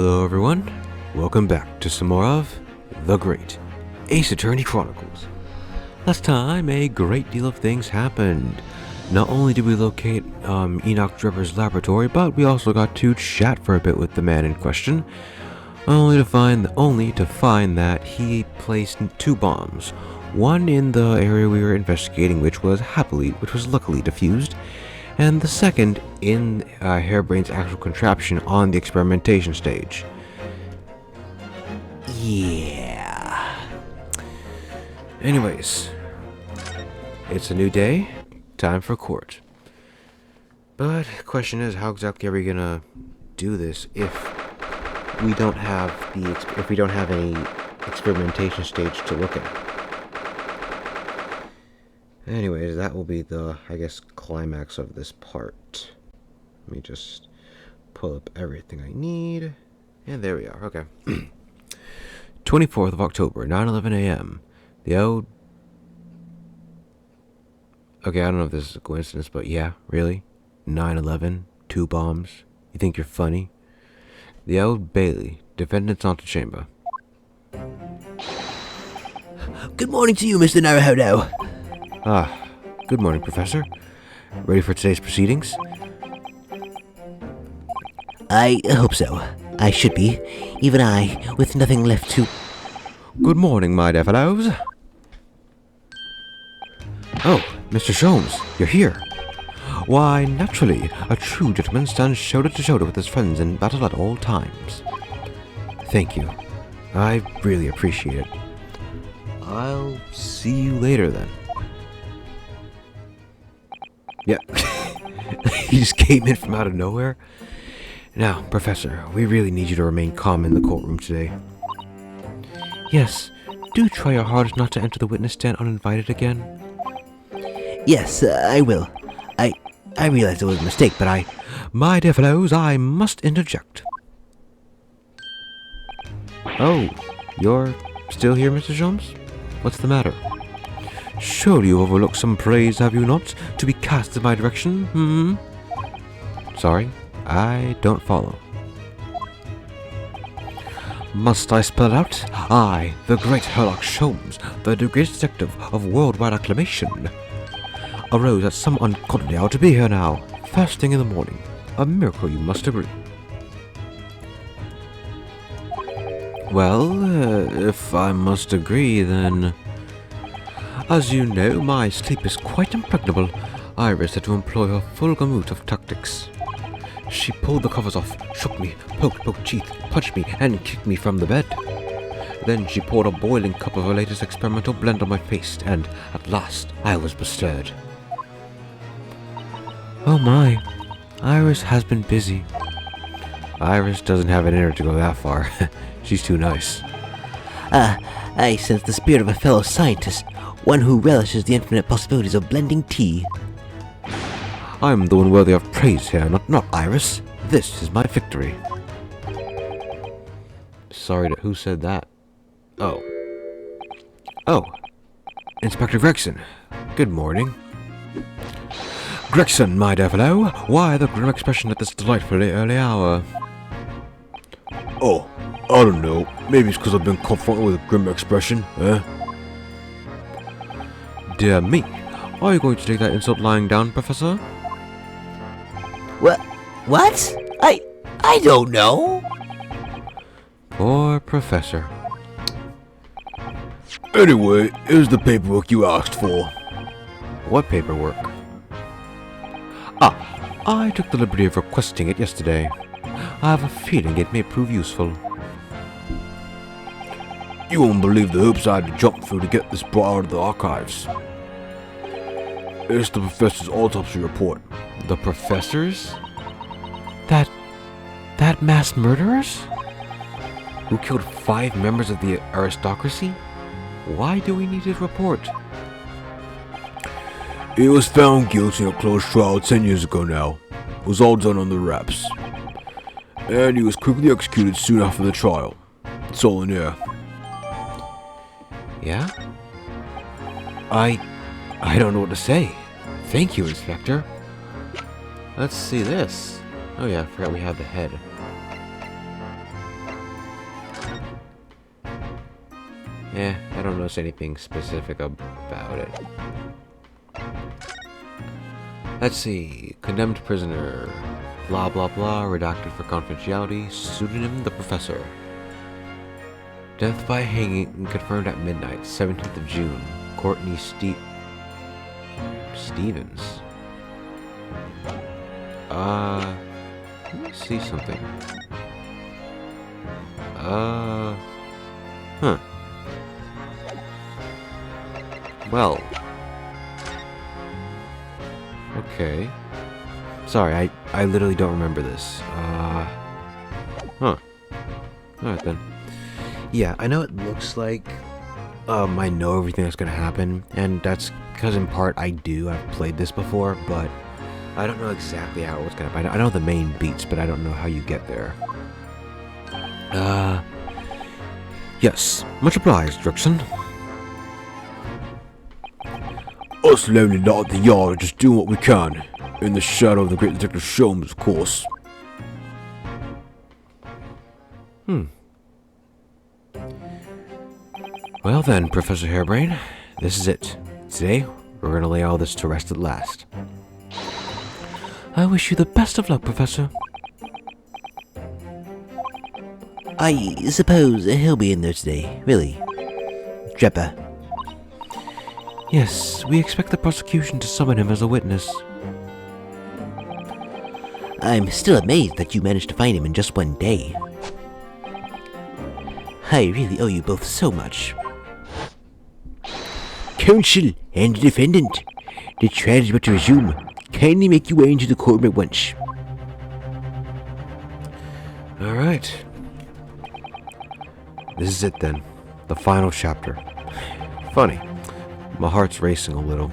Hello everyone, welcome back to some more of The Great Ace Attorney Chronicles. Last time, a great deal of things happened. Not only did we locate Enoch Driver's laboratory, but we also got to chat for a bit with the man in question, only to find that he placed 2 bombs. One in the area we were investigating, which was luckily defused, and the second in Hairbrain's actual contraption on the experimentation stage. Yeah. Anyways, it's a new day, time for court. But the question is, how exactly are we gonna do this if we don't have any experimentation stage to look at? Anyways, that will be the, climax of this part. Let me just pull up everything I need. And there we are, okay. 24th of October, 9:11 a.m. The old... Okay, I don't know if this is a coincidence, but yeah, really? 9/11, 2 bombs. You think you're funny? The Old Bailey, defendant's antechamber. Good morning to you, Mr. Naruhodo. Good morning, Professor. Ready for today's proceedings? I hope so. I should be. Even I, with nothing left to... Good morning, my dear fellows. Oh, Mr. Sholmes, you're here. Why, naturally, a true gentleman stands shoulder to shoulder with his friends in battle at all times. Thank you. I really appreciate it. I'll see you later, then. Yeah, he just came in from out of nowhere. Now, Professor, we really need you to remain calm in the courtroom today. Yes, do try your hardest not to enter the witness stand uninvited again. Yes, I will. I realized it was a mistake, but My dear fellows, I must interject. Oh, you're still here, Mr. Sholmes? What's the matter? Surely you overlooked some praise, have you not, to be cast in my direction, Sorry, I don't follow. Must I spell it out? I, the great Sherlock Sholmes, the great detective of worldwide acclamation, arose at some ungodly hour to be here now, first thing in the morning. A miracle, you must agree. Well, if I must agree, then... As you know, my sleep is quite impregnable. Iris had to employ her full gamut of tactics. She pulled the covers off, shook me, poked teeth, punched me, and kicked me from the bed. Then she poured a boiling cup of her latest experimental blend on my face, and at last I was bestirred. Oh my, Iris has been busy. Iris doesn't have it in her to go that far. She's too nice. I sense the spirit of a fellow scientist, one who relishes the infinite possibilities of blending tea. I'm the one worthy of praise here, not Iris. This is my victory. Sorry, who said that? Oh, Inspector Gregson. Good morning. Gregson, my dear fellow, why the grim expression at this delightfully early hour? Oh, I don't know. Maybe it's because I've been confronted with a grim expression, eh? Dear me, are you going to take that insult lying down, Professor? What? I don't know. Poor Professor. Anyway, here's the paperwork you asked for. What paperwork? I took the liberty of requesting it yesterday. I have a feeling it may prove useful. You won't believe the hoops I had to jump through to get this brought out of the archives. It's the professor's autopsy report. The professors? That mass murderers? Who killed 5 members of the aristocracy? Why do we need his report? He was found guilty in a closed trial 10 years ago now. It was all done on the wraps. And he was quickly executed soon after the trial. It's all in here. Yeah? I don't know what to say. Thank you, Inspector. Let's see this. Oh yeah, I forgot we had the head. I don't notice anything specific about it. Let's see. Condemned prisoner. Blah blah blah. Redacted for confidentiality. Pseudonym the Professor. Death by hanging confirmed at midnight, 17th of June. Courtney Stevens. Let me see something. Huh. Well. Okay. Sorry, I literally don't remember this. Huh. Alright then. Yeah, I know it looks like I know everything that's gonna happen, and that's because in part I've played this before, but I don't know exactly how it's gonna happen. I know the main beats, but I don't know how you get there. Yes, much obliged, Dirksen. Us lonely lot at the yard are just doing what we can. In the shadow of the great detective Sholmes, of course. Well then, Professor Hairbrain, this is it. Today, we're gonna lay all this to rest at last. I wish you the best of luck, Professor. I suppose he'll be in there today, really. Trepper. Yes, we expect the prosecution to summon him as a witness. I'm still amazed that you managed to find him in just one day. I really owe you both so much. Counsel and the defendant, the trial is about to resume. Kindly make your way into the courtroom at once. Alright. This is it then. The final chapter. Funny. My heart's racing a little.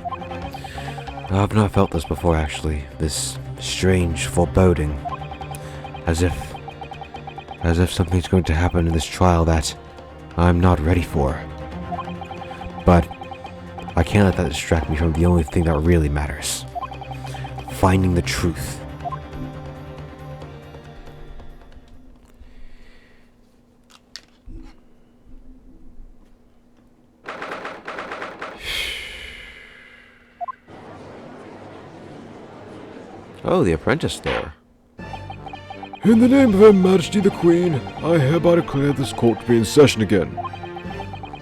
I've not felt this before, actually. This strange foreboding. As if something's going to happen in this trial that I'm not ready for. But I can't let that distract me from the only thing that really matters. Finding the truth. Oh, the apprentice there. In the name of Her Majesty the Queen, I hereby declare this court to be in session again.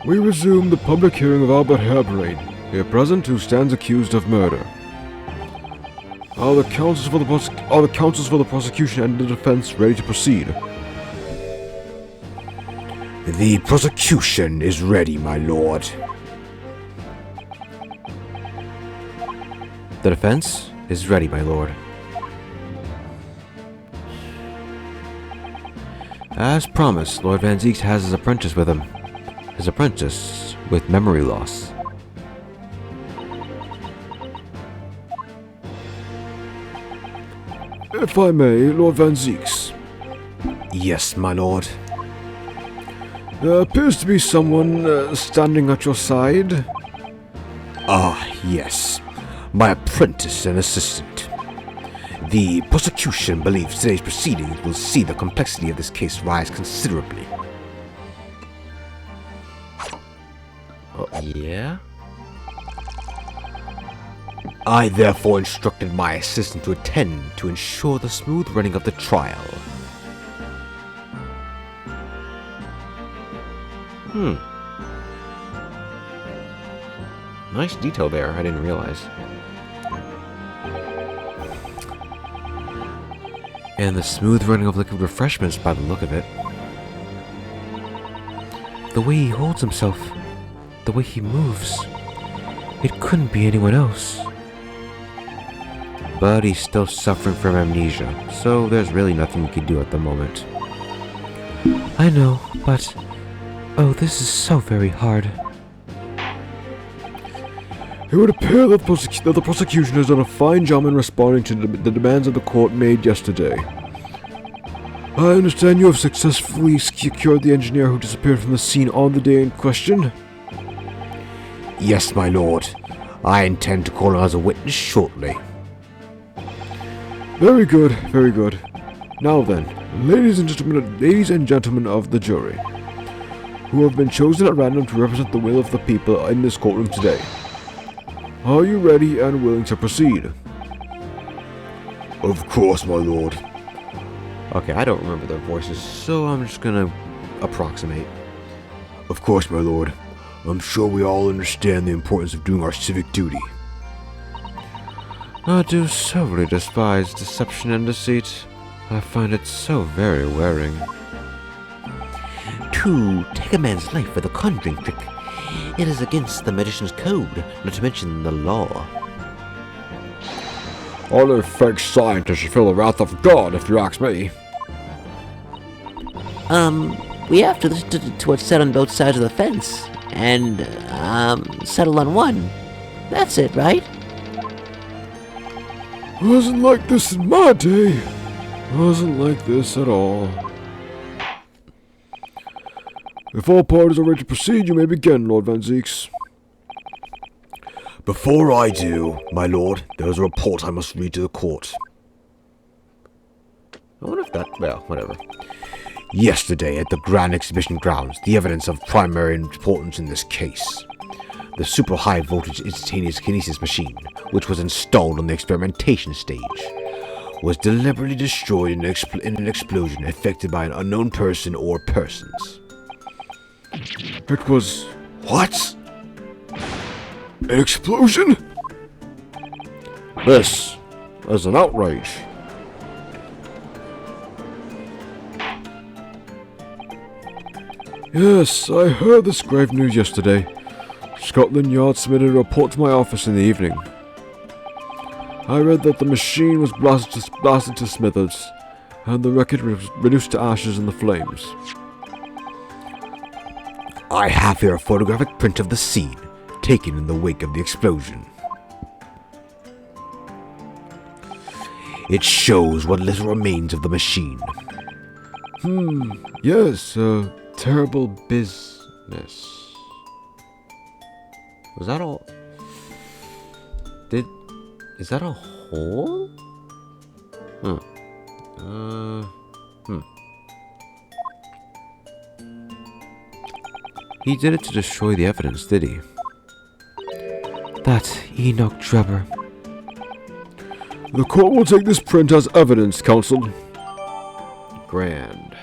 We resume the public hearing of Albert Hairbrain, here present, who stands accused of murder. Are the counsels for the prosecution and the defense ready to proceed? The prosecution is ready, my lord. The defense is ready, my lord. As promised, Lord Van Zieks has his apprentice with him. His apprentice with memory loss. If I may, Lord Van Zieks. Yes, my lord. There appears to be someone standing at your side. Ah, yes. My apprentice and assistant. The prosecution believes today's proceedings will see the complexity of this case rise considerably. Oh, yeah? I therefore instructed my assistant to attend to ensure the smooth running of the trial. Nice detail there, I didn't realize. And the smooth running of liquid refreshments by the look of it. The way he holds himself, the way he moves, it couldn't be anyone else. But he's still suffering from amnesia, so there's really nothing we can do at the moment. I know, but... oh, this is so very hard. It would appear that the prosecution has done a fine job in responding to the demands of the court made yesterday. I understand you have successfully secured the engineer who disappeared from the scene on the day in question? Yes, my lord. I intend to call him as a witness shortly. Very good, very good. Now then, ladies and gentlemen of the jury, who have been chosen at random to represent the will of the people in this courtroom today. Are you ready and willing to proceed? Of course, my lord. Okay, I don't remember their voices, so I'm just gonna approximate. Of course, my lord. I'm sure we all understand the importance of doing our civic duty. I do so really despise deception and deceit. I find it so very wearing. To take a man's life with a conjuring trick, it is against the magician's code, not to mention the law. All the fake scientists should feel the wrath of God, if you ask me. We have to listen to what's said on both sides of the fence, and, settle on one. That's it, right? Wasn't like this in my day. Wasn't like this at all. If all parties are ready to proceed, you may begin, Lord Van Zeeks. Before I do, my lord, there is a report I must read to the court. I wonder if that... well, whatever. Yesterday, at the Grand Exhibition Grounds, the evidence of primary importance in this case. The super high voltage instantaneous kinesis machine, which was installed on the experimentation stage, was deliberately destroyed in an explosion effected by an unknown person or persons. It was... What? an explosion? This is an outrage. Yes, I heard this grave news yesterday. Scotland Yard submitted a report to my office in the evening. I read that the machine was blasted to smithers, and the wreckage was reduced to ashes in the flames. I have here a photographic print of the scene, taken in the wake of the explosion. It shows what little remains of the machine. Yes, Terrible business. Was that all? Is that a hole? He did it to destroy the evidence, did he? That's Enoch Drebber. the court will take this print as evidence, counsel. Grand.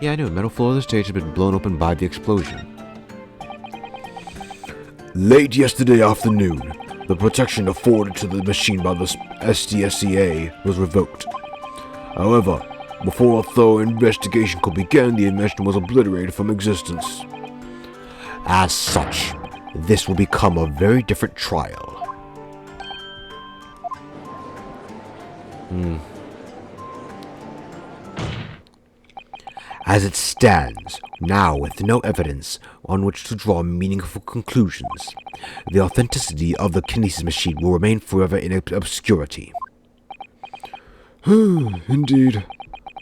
Yeah, I knew. Metal floor of the stage had been blown open by the explosion. Late yesterday afternoon, the protection afforded to the machine by the SDSCA was revoked. However, before a thorough investigation could begin, the invention was obliterated from existence. As such, this will become a very different trial. As it stands, now with no evidence on which to draw meaningful conclusions, the authenticity of the kinesis machine will remain forever in obscurity. Indeed.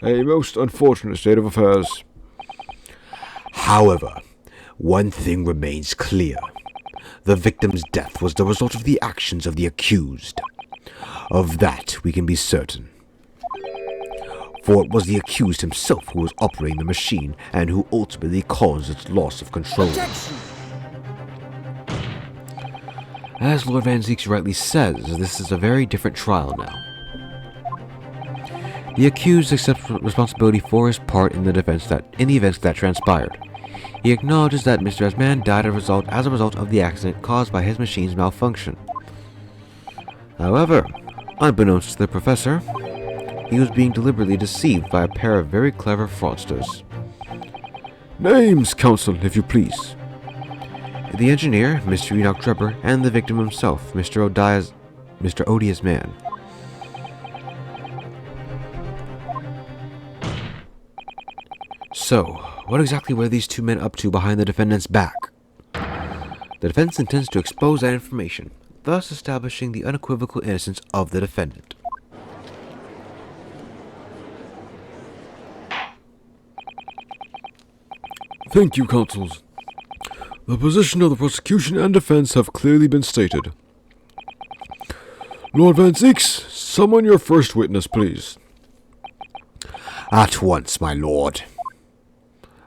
A most unfortunate state of affairs. However, one thing remains clear. The victim's death was the result of the actions of the accused. Of that we can be certain. For it was the accused himself who was operating the machine and who ultimately caused its loss of control. Objection! As Lord Van Zeeks rightly says, this is a very different trial now. The accused accepts responsibility for his part in the events that transpired. He acknowledges that Mr. Asman died as a result of the accident caused by his machine's malfunction. However, unbeknownst to the professor, he was being deliberately deceived by a pair of very clever fraudsters. Names, counsel, if you please. The engineer, Mr. Enoch Drebber, and the victim himself, Mr. Odious Man. So, what exactly were these two men up to behind the defendant's back? The defense intends to expose that information, thus establishing the unequivocal innocence of the defendant. Thank you, counsels. The position of the prosecution and defense have clearly been stated. Lord Van Zeeks, summon your first witness, please. At once, my lord.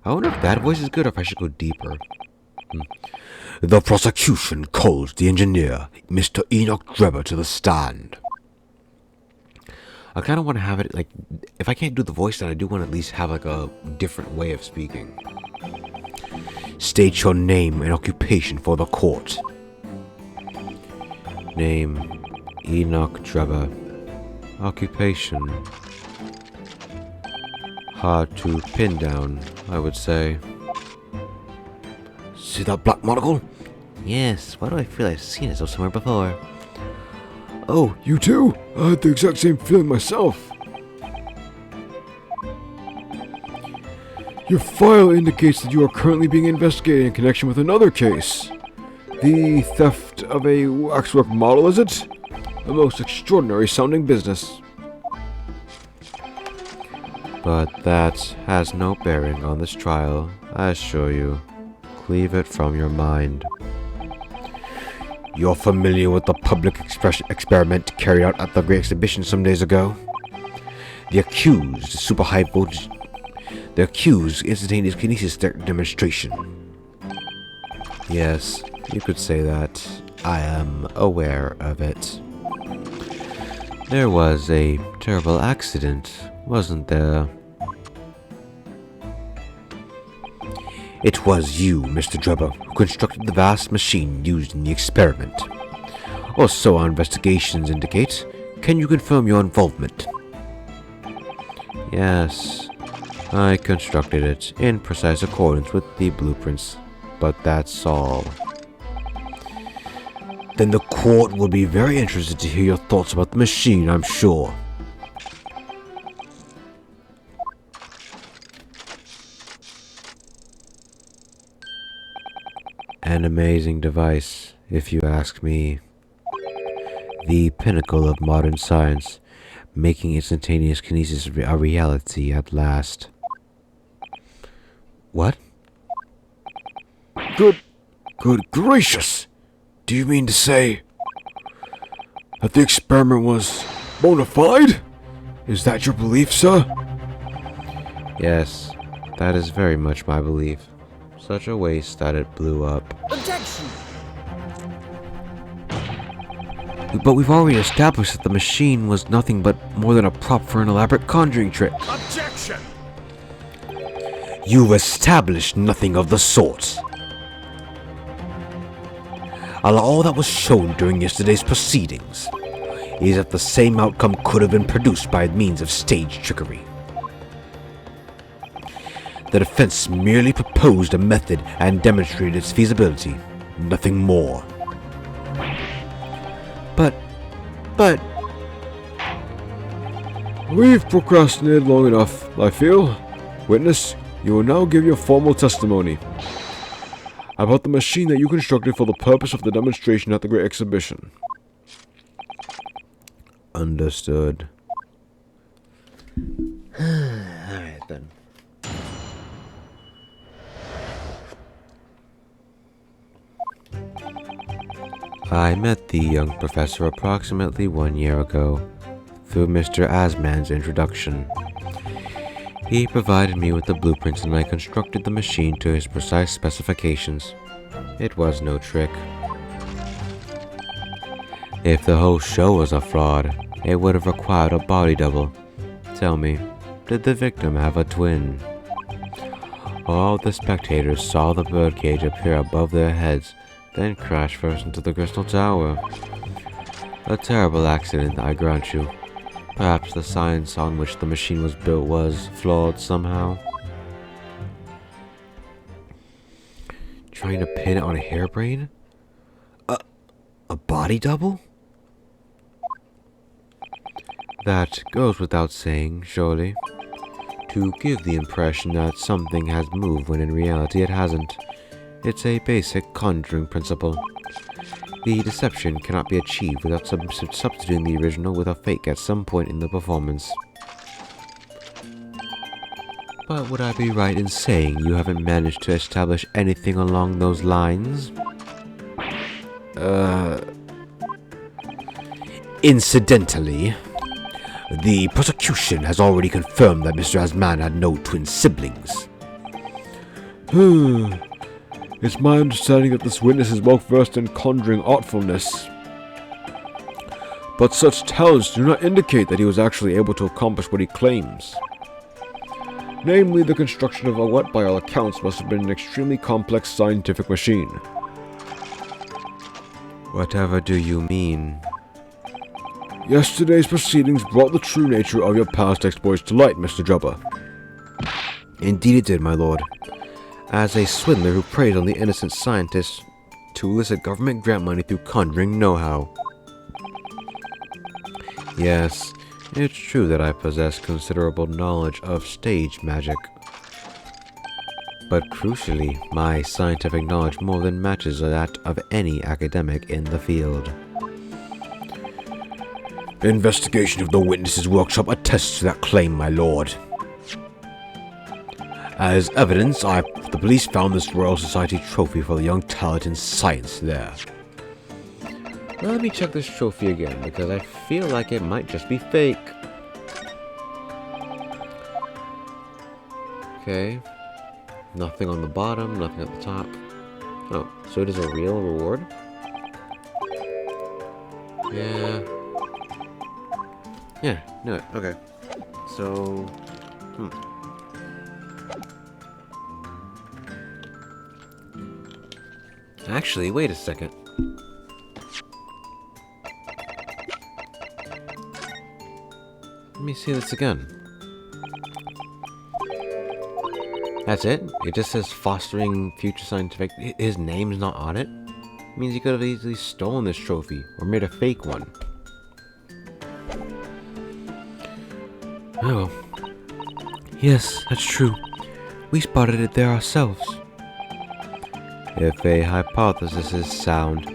I wonder if that voice is good or if I should go deeper. The prosecution calls the engineer, Mr. Enoch Drebber, to the stand. I kind of want to have it, like, if I can't do the voice, then I do want to at least have, like, a different way of speaking. State your name and occupation for the court. Name, Enoch Drebber. Occupation. Hard to pin down, I would say. See that black monocle? Yes, why do I feel I've seen it somewhere before? Oh, you too? I had the exact same feeling myself. Your file indicates that you are currently being investigated in connection with another case. The theft of a waxwork model, is it? A most extraordinary sounding business. But that has no bearing on this trial, I assure you. Leave it from your mind. You're familiar with the public experiment carried out at the Great Exhibition some days ago? The accused instantaneous kinesis demonstration. Yes, you could say that. I am aware of it. There was a terrible accident, wasn't there? It was you, Mr. Drebber, who constructed the vast machine used in the experiment. Or so our investigations indicate. Can you confirm your involvement? Yes, I constructed it in precise accordance with the blueprints, but that's all. Then the court will be very interested to hear your thoughts about the machine, I'm sure. An amazing device, if you ask me. The pinnacle of modern science, making instantaneous kinesis a reality at last. What? Good gracious! Do you mean to say that the experiment was bona fide? Is that your belief, sir? Yes, that is very much my belief. Such a waste that it blew up. Objection! But we've already established that the machine was nothing but more than a prop for an elaborate conjuring trick. Objection! You've established nothing of the sort. All that was shown during yesterday's proceedings is that the same outcome could have been produced by means of stage trickery. The defense merely proposed a method and demonstrated its feasibility, nothing more. But... We've procrastinated long enough, I feel. Witness, you will now give your formal testimony about the machine that you constructed for the purpose of the demonstration at the Great Exhibition. Understood. Alright then. I met the young professor approximately 1 year ago, through Mr. Asman's introduction. He provided me with the blueprints and I constructed the machine to his precise specifications. It was no trick. If the whole show was a fraud, it would have required a body double. Tell me, did the victim have a twin? All the spectators saw the birdcage appear above their heads, then crash first into the Crystal Tower. A terrible accident, I grant you. Perhaps the science on which the machine was built was flawed somehow. Trying to pin it on a hairbrain? A body double? That goes without saying, surely. To give the impression that something has moved when in reality it hasn't. It's a basic conjuring principle. The deception cannot be achieved without substituting the original with a fake at some point in the performance. But would I be right in saying you haven't managed to establish anything along those lines? Incidentally, the prosecution has already confirmed that Mr. Asman had no twin siblings. It's my understanding that this witness is well versed in conjuring artfulness. But such talents do not indicate that he was actually able to accomplish what he claims. Namely, the construction of what by all accounts must have been an extremely complex scientific machine. Whatever do you mean? Yesterday's proceedings brought the true nature of your past exploits to light, Mr. Jubba. Indeed it did, my lord. As a swindler who preyed on the innocent scientists to elicit government grant money through conjuring know-how. Yes, it's true that I possess considerable knowledge of stage magic. But crucially, my scientific knowledge more than matches that of any academic in the field. Investigation of the witness's workshop attests to that claim, my lord. As evidence, the police found this Royal Society trophy for the young talent in science there. Now let me check this trophy again, because I feel like it might just be fake. Okay. Nothing on the bottom, nothing at the top. Oh, so it is a real reward? Yeah. Yeah, knew it. Okay. So... Actually, wait a second. Let me see this again. That's it? It just says fostering future scientific... His name's not on it? It means he could have easily stolen this trophy, or made a fake one. Oh. Yes, that's true. We spotted it there ourselves. If a hypothesis is sound,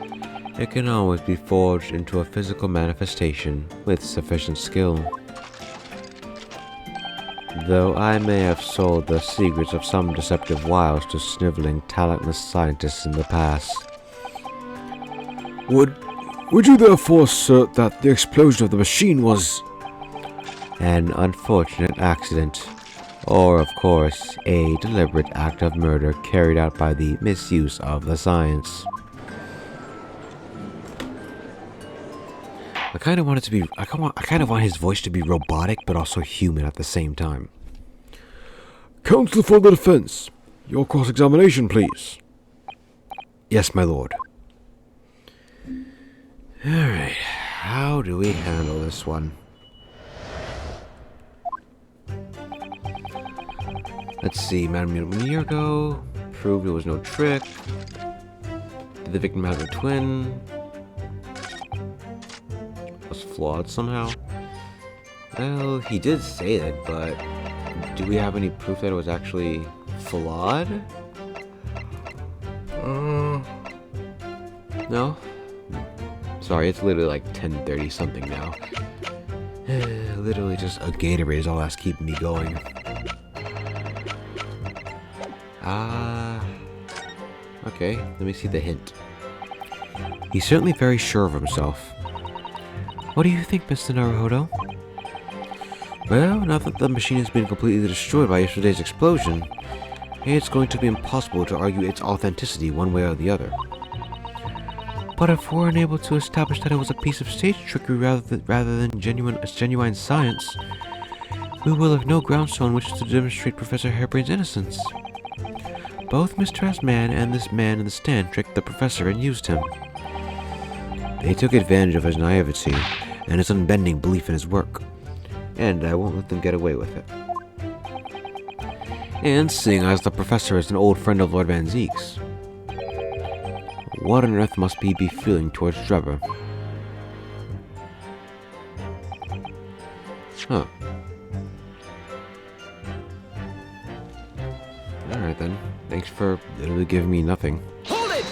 it can always be forged into a physical manifestation with sufficient skill. Though I may have sold the secrets of some deceptive wiles to sniveling, talentless scientists in the past. Would you therefore assert that the explosion of the machine was... An unfortunate accident, or of course, a deliberate act of murder carried out by the misuse of the science. I kind of want it to be, I kind of want his voice to be robotic, but also human at the same time. Counsel for the defense, your cross-examination, please. Yes, my lord. Alright, how do we handle this one? Let's see, Madam 1 year ago, proved it was no trick. Did the victim have a twin? Was flawed somehow? Well, he did say that, but do we have any proof that it was actually flawed? No? Sorry, it's literally like 10:30 something now. Literally just a Gatorade is all that's keeping me going. Okay, let me see the hint. He's certainly very sure of himself. What do you think, Mr. Naruhodo? Well, now that the machine has been completely destroyed by yesterday's explosion, it's going to be impossible to argue its authenticity one way or the other. But if we're unable to establish that it was a piece of stage trickery rather than genuine science, we will have no grounds on which to demonstrate Professor Harebrain's innocence. Both Mr. Asman and this man in the stand tricked the professor and used him. They took advantage of his naivety and his unbending belief in his work, and I won't let them get away with it. And seeing as the professor is an old friend of Lord Van Zeek's, what on earth must he be feeling towards Trevor? Huh. Alright then. Thanks for literally giving me nothing. Hold it!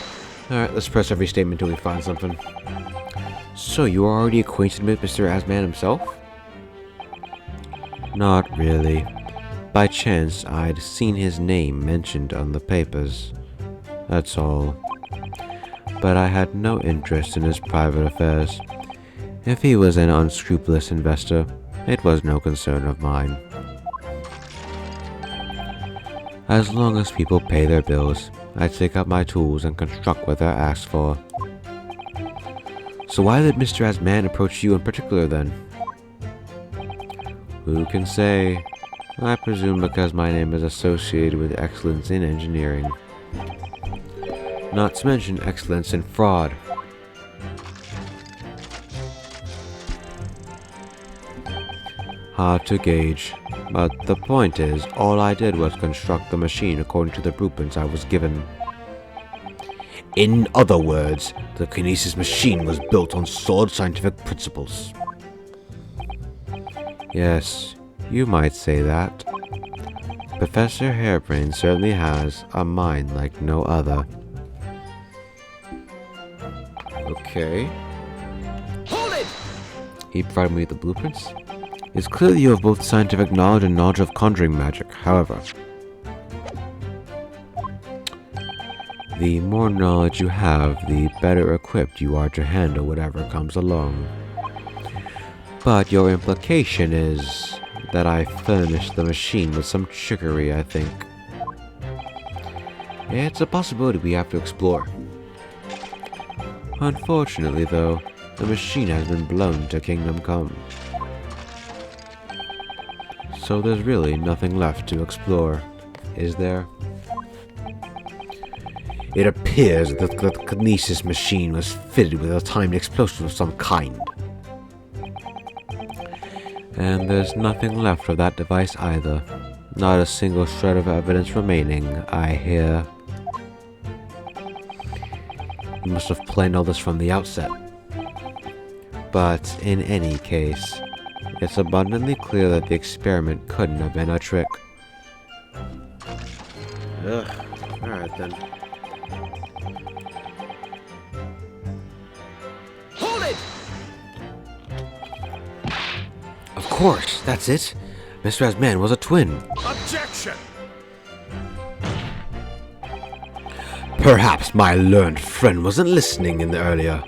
Alright, let's press every statement until we find something. So, you are already acquainted with Mr. Asman himself? Not really. By chance, I'd seen his name mentioned on the papers. That's all. But I had no interest in his private affairs. If he was an unscrupulous investor, it was no concern of mine. As long as people pay their bills, I take up my tools and construct what they're asked for. So why did Mr. Asman approach you in particular then? Who can say? I presume because my name is associated with excellence in engineering. Not to mention excellence in fraud. Hard to gauge, but the point is, all I did was construct the machine according to the blueprints I was given. In other words, the kinesis machine was built on solid scientific principles. Yes, you might say that. Professor Hairbrain certainly has a mind like no other. Okay. Hold it! He provided me with the blueprints? It's clear that you have both scientific knowledge and knowledge of conjuring magic, however. The more knowledge you have, the better equipped you are to handle whatever comes along. But your implication is that I furnished the machine with some trickery, I think. It's a possibility we have to explore. Unfortunately, though, the machine has been blown to Kingdom Come. So there's really nothing left to explore, is there? It appears that the kinesis machine was fitted with a timed explosive of some kind. And there's nothing left of that device either. Not a single shred of evidence remaining, I hear. You must have planned all this from the outset. But in any case, it's abundantly clear that the experiment couldn't have been a trick. Ugh, alright then. Hold it! Of course, that's it. Mr. Asman was a twin. Objection! Perhaps my learned friend wasn't listening in the earlier.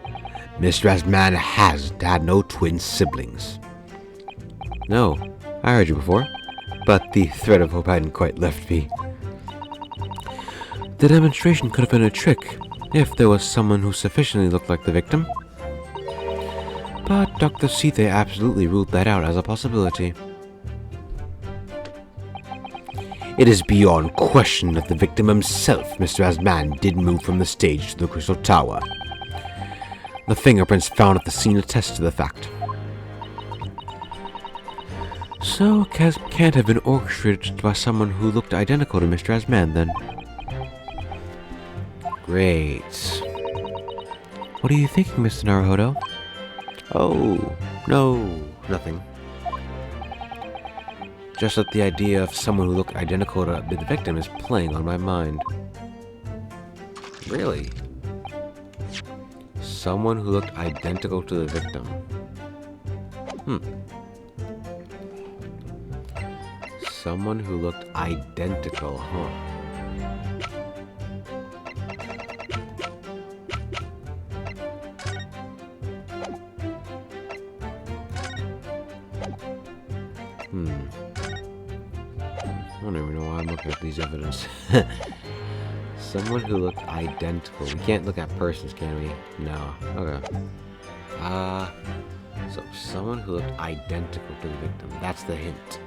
Mr. Asman has had no twin siblings. No, I heard you before, but the thread of hope hadn't quite left me. The demonstration could have been a trick, if there was someone who sufficiently looked like the victim. But Dr. Sithe absolutely ruled that out as a possibility. It is beyond question that the victim himself, Mr. Asman, did move from the stage to the Crystal Tower. The fingerprints found at the scene attest to the fact. So, can't have been orchestrated by someone who looked identical to Mr. Asman, then. Great. What are you thinking, Mr. Naruhodo? Oh, no, nothing. Just that the idea of someone who looked identical to the victim is playing on my mind. Really? Someone who looked identical to the victim. Someone who looked identical, huh? I don't even know why I'm looking at these evidence. Someone who looked identical. We can't look at persons, can we? No. Okay. So someone who looked identical to the victim. That's the hint.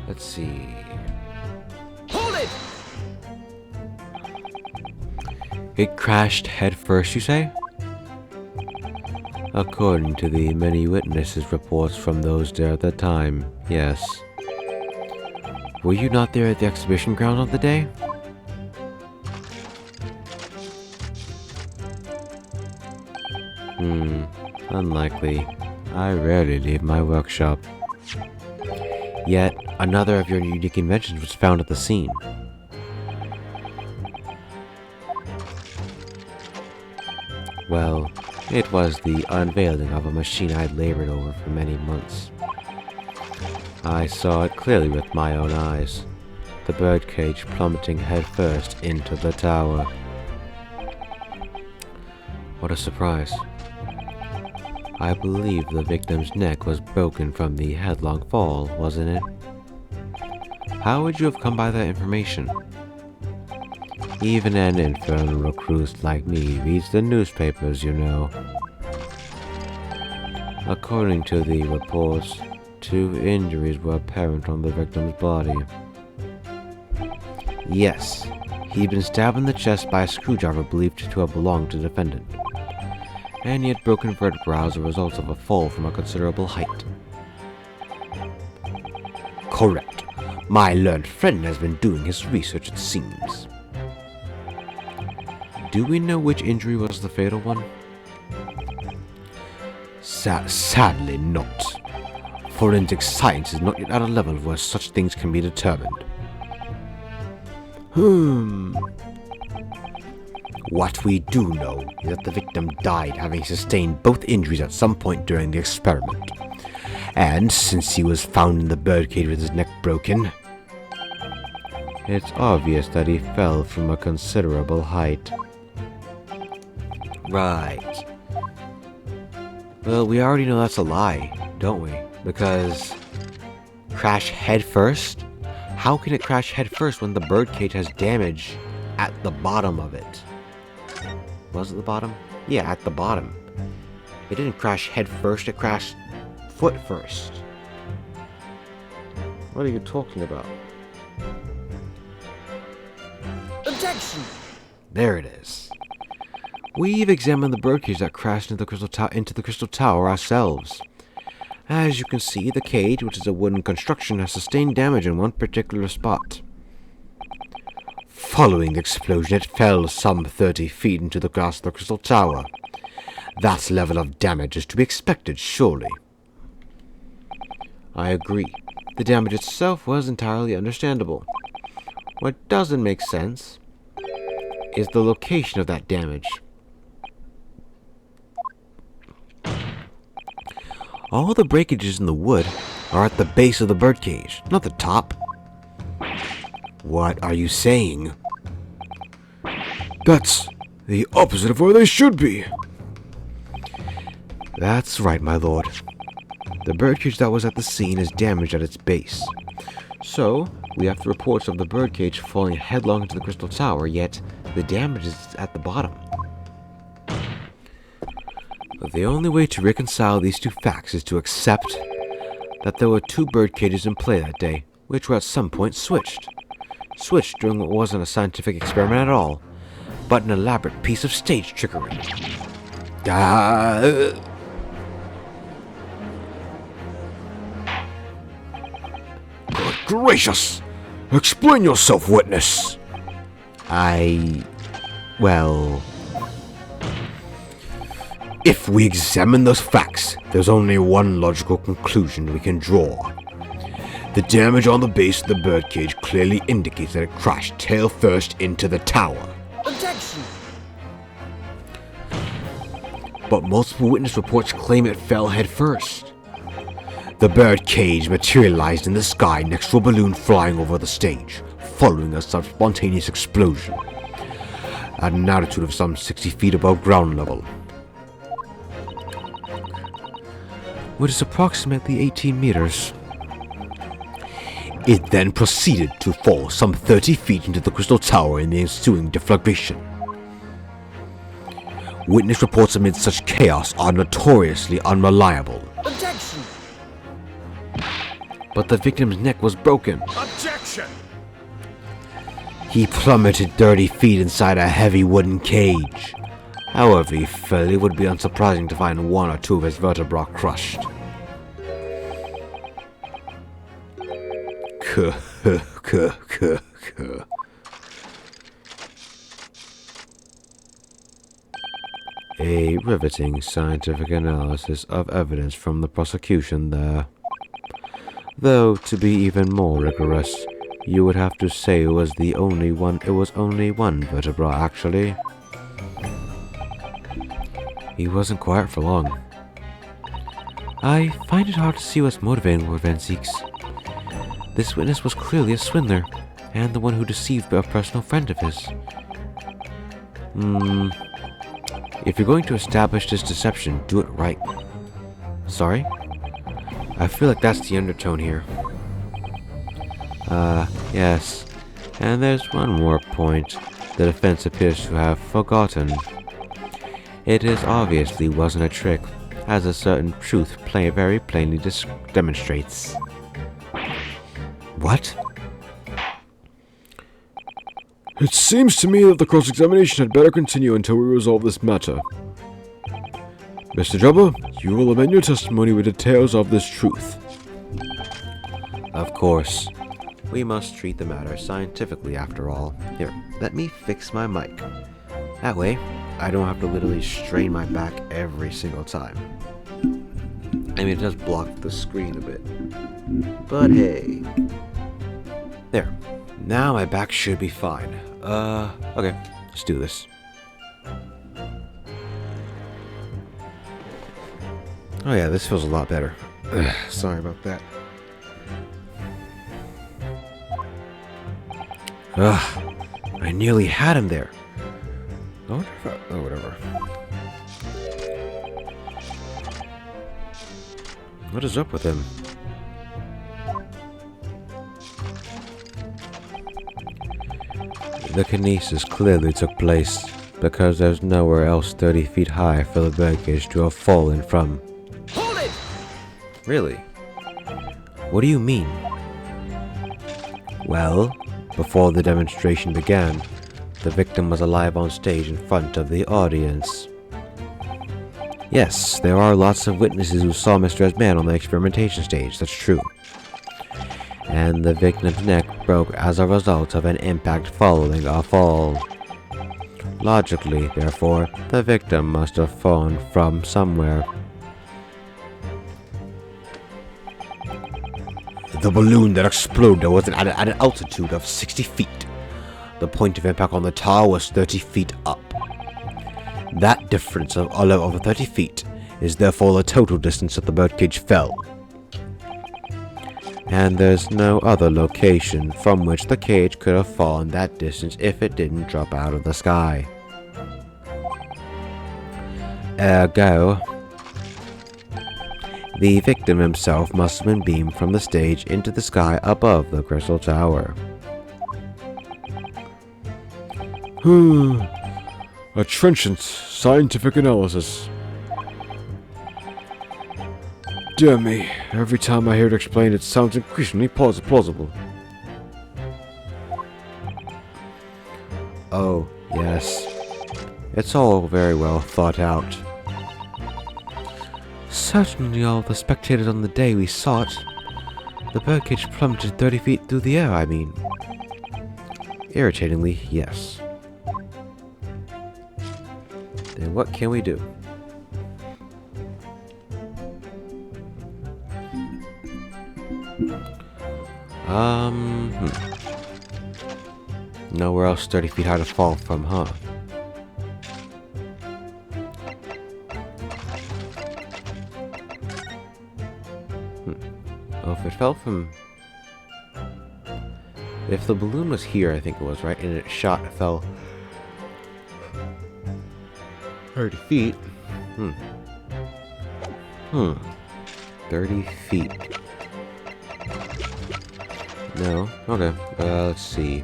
Let's see. Hold it! It crashed head first, you say? According to the many witnesses' reports from those there at the time, yes. Were you not there at the exhibition ground on the day? Unlikely. I rarely leave my workshop. Yet, another of your unique inventions was found at the scene. Well, it was the unveiling of a machine I'd labored over for many months. I saw it clearly with my own eyes, the birdcage plummeting headfirst into the tower. What a surprise. I believe the victim's neck was broken from the headlong fall, wasn't it? How would you have come by that information? Even an infernal recluse like me reads the newspapers, you know. According to the reports, 2 injuries were apparent on the victim's body. Yes, he'd been stabbed in the chest by a screwdriver believed to have belonged to the defendant, and he had broken vertebrae as a result of a fall from a considerable height. Correct. My learned friend has been doing his research, it seems. Do we know which injury was the fatal one? Sadly not. Forensic science is not yet at a level where such things can be determined. What we do know is that the victim died having sustained both injuries at some point during the experiment. And since he was found in the birdcage with his neck broken, It's obvious that he fell from a considerable height. right. Well, we already know that's a lie, don't we? Because crash head first? How can it crash head first when the birdcage has damage at the bottom of it? Was it the bottom? Yeah, at the bottom. It didn't crash head first, it crashed foot first. What are you talking about? Objection! There it is. We've examined the birdcage that crashed into the crystal tower ourselves. As you can see, the cage, which is a wooden construction, has sustained damage in one particular spot. Following the explosion, it fell some 30 feet into the glass of the crystal tower. That level of damage is to be expected, surely. I agree. The damage itself was entirely understandable. What doesn't make sense is the location of that damage. All the breakages in the wood are at the base of the birdcage, not the top. What are you saying? That's the opposite of where they should be. That's right, my lord. The birdcage that was at the scene is damaged at its base. So, we have the reports of the birdcage falling headlong into the crystal tower, yet the damage is at the bottom. But the only way to reconcile these two facts is to accept that there were 2 birdcages in play that day, which were at some point switched. Switched during what wasn't a scientific experiment at all, but an elaborate piece of stage trickery. Good gracious! Explain yourself, witness! Well, If we examine those facts, there's only one logical conclusion we can draw. The damage on the base of the birdcage clearly indicates that it crashed tail first into the tower. Objection! but multiple witness reports claim it fell head first. The birdcage materialized in the sky next to a balloon flying over the stage, following a spontaneous explosion, at an altitude of some 60 feet above ground level. Which is approximately 18 meters. It then proceeded to fall some 30 feet into the crystal tower in the ensuing deflagration. Witness reports amid such chaos are notoriously unreliable. Objection! But the victim's neck was broken. Objection! He plummeted 30 feet inside a heavy wooden cage. However he fell, it would be unsurprising to find 1 or 2 of his vertebrae crushed. A riveting scientific analysis of evidence from the prosecution there. Though, to be even more rigorous, you would have to say it was only one vertebra, actually. He wasn't quiet for long. I find it hard to see what's motivating Lord Van Zeeks. This witness was clearly a swindler, and the one who deceived a personal friend of his. If you're going to establish this deception, do it right. Sorry? I feel like that's the undertone here. Yes. And there's one more point the defense appears to have forgotten. It is obviously wasn't a trick, as a certain truth very plainly demonstrates. What? It seems to me that the cross-examination had better continue until we resolve this matter. Mr. Jobber, you will amend your testimony with details of this truth. Of course. We must treat the matter scientifically after all. Here, let me fix my mic. That way, I don't have to literally strain my back every single time. I mean, it does block the screen a bit. But hey. There. Now my back should be fine. Okay. Let's do this. Oh yeah, this feels a lot better. Sorry about that. I nearly had him there. Oh, whatever. What is up with him? The kinesis clearly took place because there's nowhere else 30 feet high for the birdcage to have fallen from. Hold it! Really? What do you mean? Well, before the demonstration began, the victim was alive on stage in front of the audience. Yes, there are lots of witnesses who saw Mr. S. Man on the experimentation stage, that's true. And the victim's neck broke as a result of an impact following a fall. Logically, therefore, the victim must have fallen from somewhere. The balloon that exploded was at an altitude of 60 feet. The point of impact on the tower was 30 feet up. That difference of over 30 feet is therefore the total distance that the birdcage fell. And there's no other location from which the cage could have fallen that distance if it didn't drop out of the sky. Ergo, the victim himself must have been beamed from the stage into the sky above the Crystal Tower. A trenchant scientific analysis. Dear me, every time I hear it explained, it sounds increasingly plausible. Oh, yes. It's all very well thought out. Certainly all the spectators on the day we saw it. The birdcage plummeted 30 feet through the air, I mean. Irritatingly, yes. Then what can we do? Nowhere else 30 feet high to fall from, huh? Oh, if it fell from... If the balloon was here, I think it was, right? And it fell 30 feet. 30 feet. No? Okay. Let's see.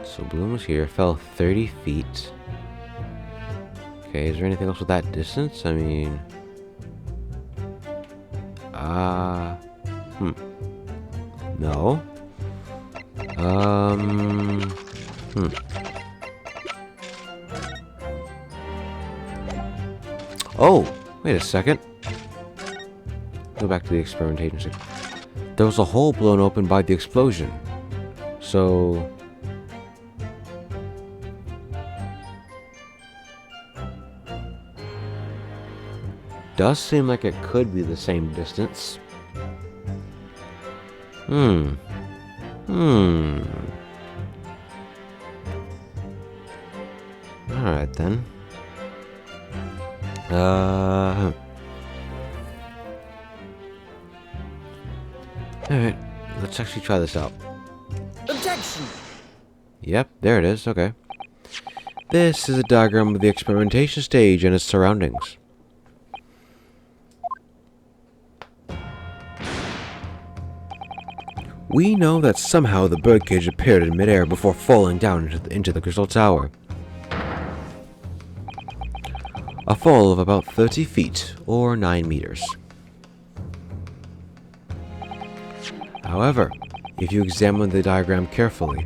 So balloon was here, fell 30 feet. Okay, is there anything else with that distance? I mean... No. Oh! Wait a second. Go back to the experimentation. There was a hole blown open by the explosion. So... Does seem like it could be the same distance. Alright then. Alright, let's actually try this out. Objection! Yep, there it is, okay. This is a diagram of the experimentation stage and its surroundings. We know that somehow the birdcage appeared in midair before falling down into the crystal tower. A fall of about 30 feet, or 9 meters. However, if you examine the diagram carefully,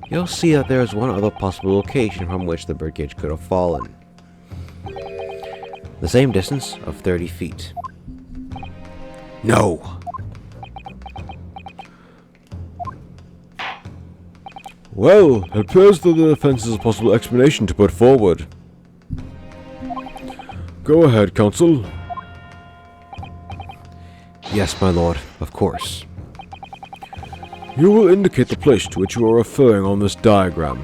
you'll see that there is one other possible location from which the birdcage could have fallen. The same distance of 30 feet. No! Well, it appears that the defense is a possible explanation to put forward. Go ahead, counsel. Yes, my lord, of course. You will indicate the place to which you are referring on this diagram.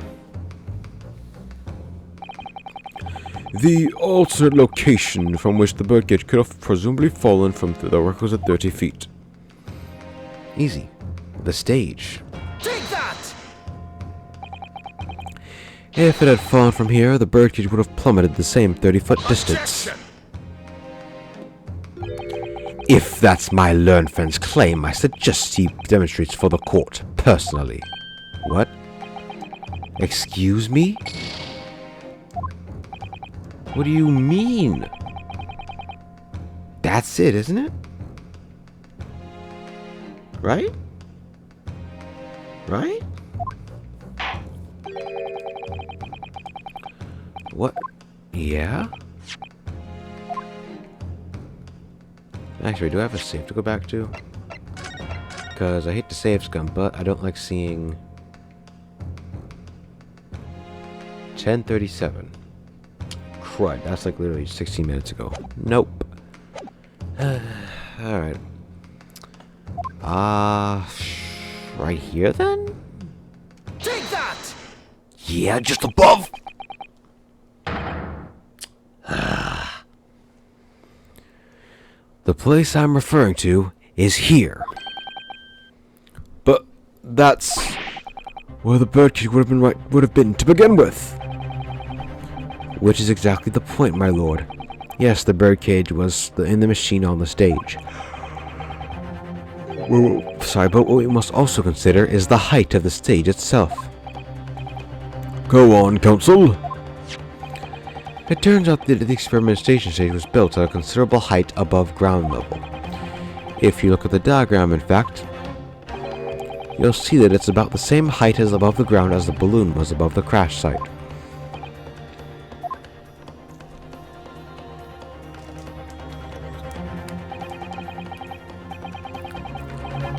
The alternate location from which the birdcage could have presumably fallen from the requisite 30 feet. Easy. The stage. Take that! If it had fallen from here, the birdcage would have plummeted the same 30-foot distance. Objection! If that's my learned friend's claim, I suggest he demonstrates for the court, personally. What? Excuse me? What do you mean? That's it, isn't it? Right? Right? What? Yeah? Actually, do I have a save to go back to? Because I hate to save scum, but I don't like seeing 10:37. Crud, that's like literally 16 minutes ago. Nope. Alright. Right here then? Take that! Yeah, just above! The place I'm referring to is here. But that's where the birdcage would have been to begin with. Which is exactly the point, my lord. Yes, the birdcage was in the machine on the stage. Sorry, but what we must also consider is the height of the stage itself. Go on, counsel. It turns out that the experimentation stage was built at a considerable height above ground level. If you look at the diagram, in fact, you'll see that it's about the same height as above the ground as the balloon was above the crash site.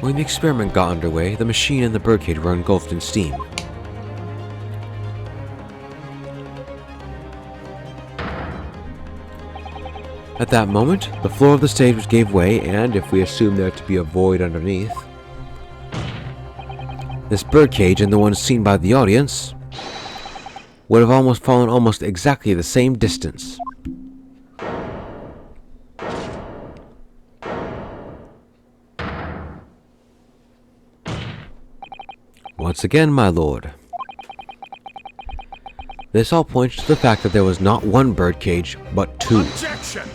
When the experiment got underway, the machine and the birdcage were engulfed in steam. At that moment, the floor of the stage gave way, and if we assume there to be a void underneath, this birdcage and the one seen by the audience would have fallen almost exactly the same distance. Once again, my lord, this all points to the fact that there was not one birdcage, but two. Objection!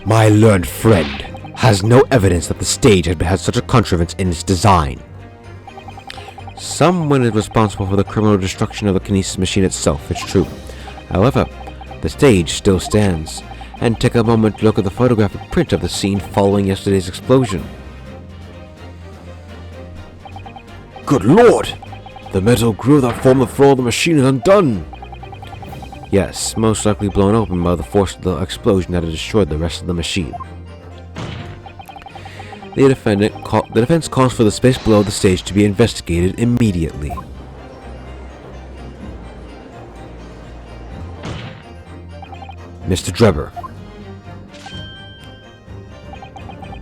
My learned friend has no evidence that the stage had such a contrivance in its design. Someone is responsible for the criminal destruction of the kinesis machine itself, it's true. However, the stage still stands, and take a moment to look at the photographic print of the scene following yesterday's explosion. Good lord! The metal groove that formed the floor of the machine is undone! Yes, most likely blown open by the force of the explosion that had destroyed the rest of the machine. The defense calls for the space below the stage to be investigated immediately. Mr. Drebber,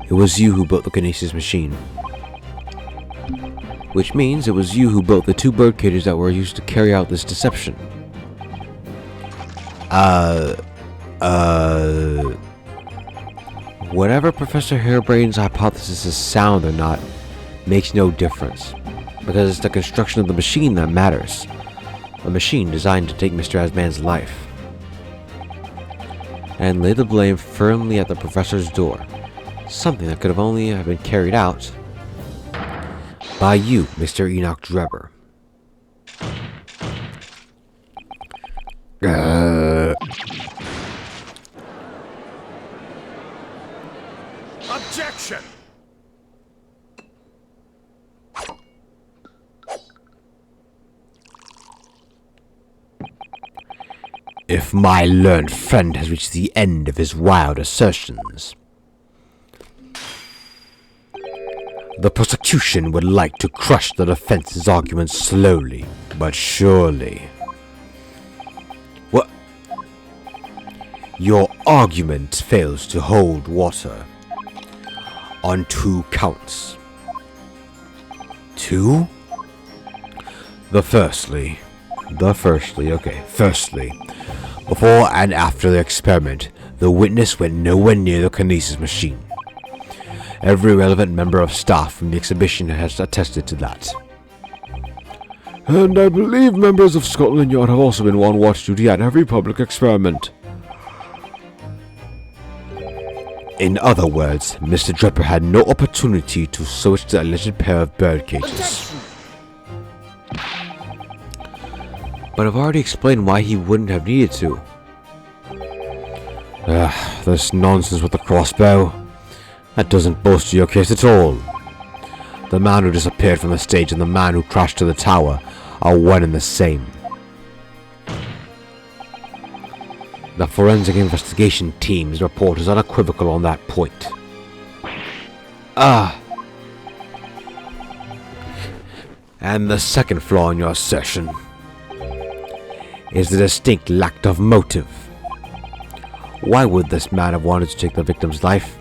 it was you who built the kinesis machine. Which means it was you who built the two bird cages that were used to carry out this deception. Whatever Professor Harebrain's hypothesis is sound or not makes no difference, because it's the construction of the machine that matters. A machine designed to take Mr. Asman's life. And lay the blame firmly at the professor's door, Something that could have only have been carried out by you, Mr. Enoch Drebber. Objection! If my learned friend has reached the end of his wild assertions, the prosecution would like to crush the defense's arguments slowly but surely. What? Your argument fails to hold water on 2 counts. 2? Firstly, before and after the experiment, the witness went nowhere near the kinesis machine. Every relevant member of staff from the exhibition has attested to that. And I believe members of Scotland Yard have also been on watch duty at every public experiment. In other words, Mr. Drebber had no opportunity to search the alleged pair of bird cages. But I've already explained why he wouldn't have needed to. This nonsense with the crossbow. That doesn't bolster your case at all. The man who disappeared from the stage and the man who crashed to the tower are one and the same. The forensic investigation team's report is unequivocal on that point. And the second flaw in your assertion is the distinct lack of motive. Why would this man have wanted to take the victim's life?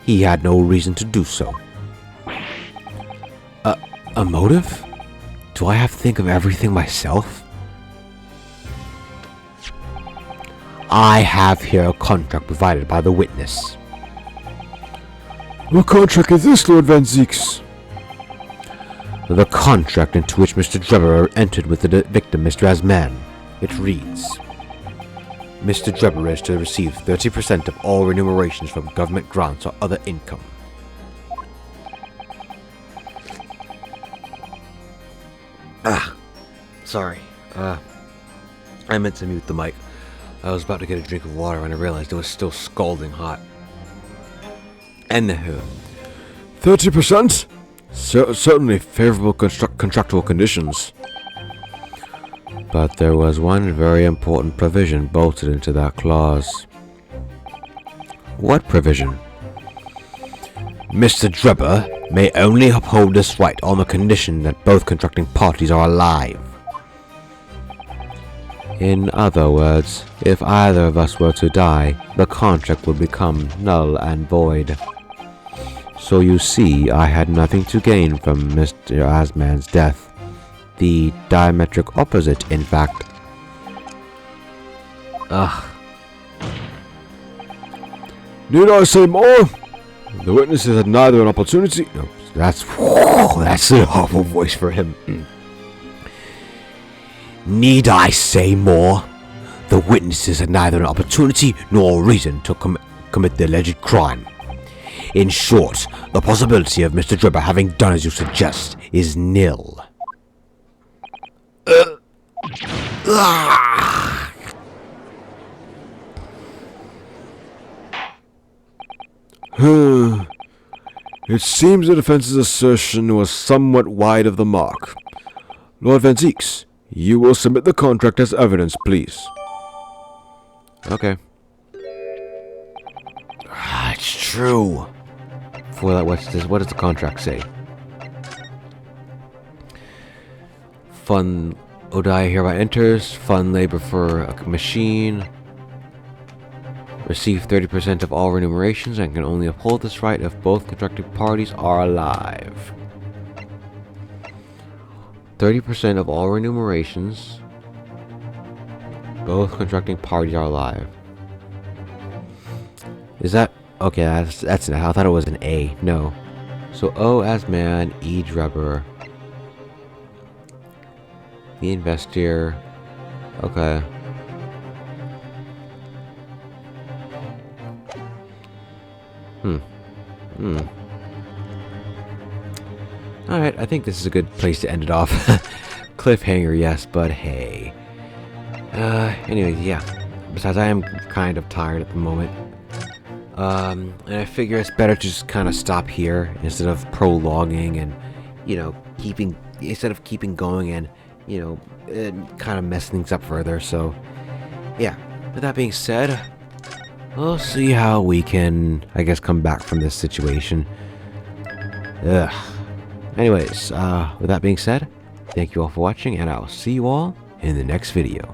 He had no reason to do so. A motive? Do I have to think of everything myself? I have here a contract provided by the witness. What contract is this, Lord Van Zeeks? The contract into which Mr. Drebber entered with the victim, Mr. Asman. It reads, Mr. Drebber is to receive 30% of all remunerations from government grants or other income. Sorry. I meant to mute the mic. I was about to get a drink of water and I realized it was still scalding hot. Anywho. 30%? Certainly favorable contractual conditions. But there was one very important provision bolted into that clause. What provision? Mr. Drebber may only uphold this right on the condition that both contracting parties are alive. In other words, if either of us were to die, the contract would become null and void. So you see, I had nothing to gain from Mr. Asman's death. The diametric opposite, in fact. Need I say more? The witnesses had neither an opportunity... No, that's a horrible voice for him. Need I say more? The witnesses had neither an opportunity nor a reason to commit the alleged crime. In short, the possibility of Mr. Drebber having done as you suggest is nil. It seems the defense's assertion was somewhat wide of the mark. Lord Van Zeeks, you will submit the contract as evidence, please. Okay. It's true. For that, what does the contract say? Fund Odai hereby enters. Fund labor for a machine. Receive 30% of all remunerations and can only uphold this right if both contracting parties are alive. 30% of all remunerations. Both contracting parties are alive. Is that... Okay, that's I thought it was an A. No. So O as man, E Drebber. The investor. Okay. Alright, I think this is a good place to end it off. Cliffhanger, yes, but hey. Anyways, yeah. Besides, I am kind of tired at the moment. And I figure it's better to just kind of stop here instead of prolonging and, instead of keeping going and, kind of messing things up further. So, yeah. With that being said, we'll see how we can, I guess, come back from this situation. Ugh. Anyways, with that being said, thank you all for watching, and I'll see you all in the next video.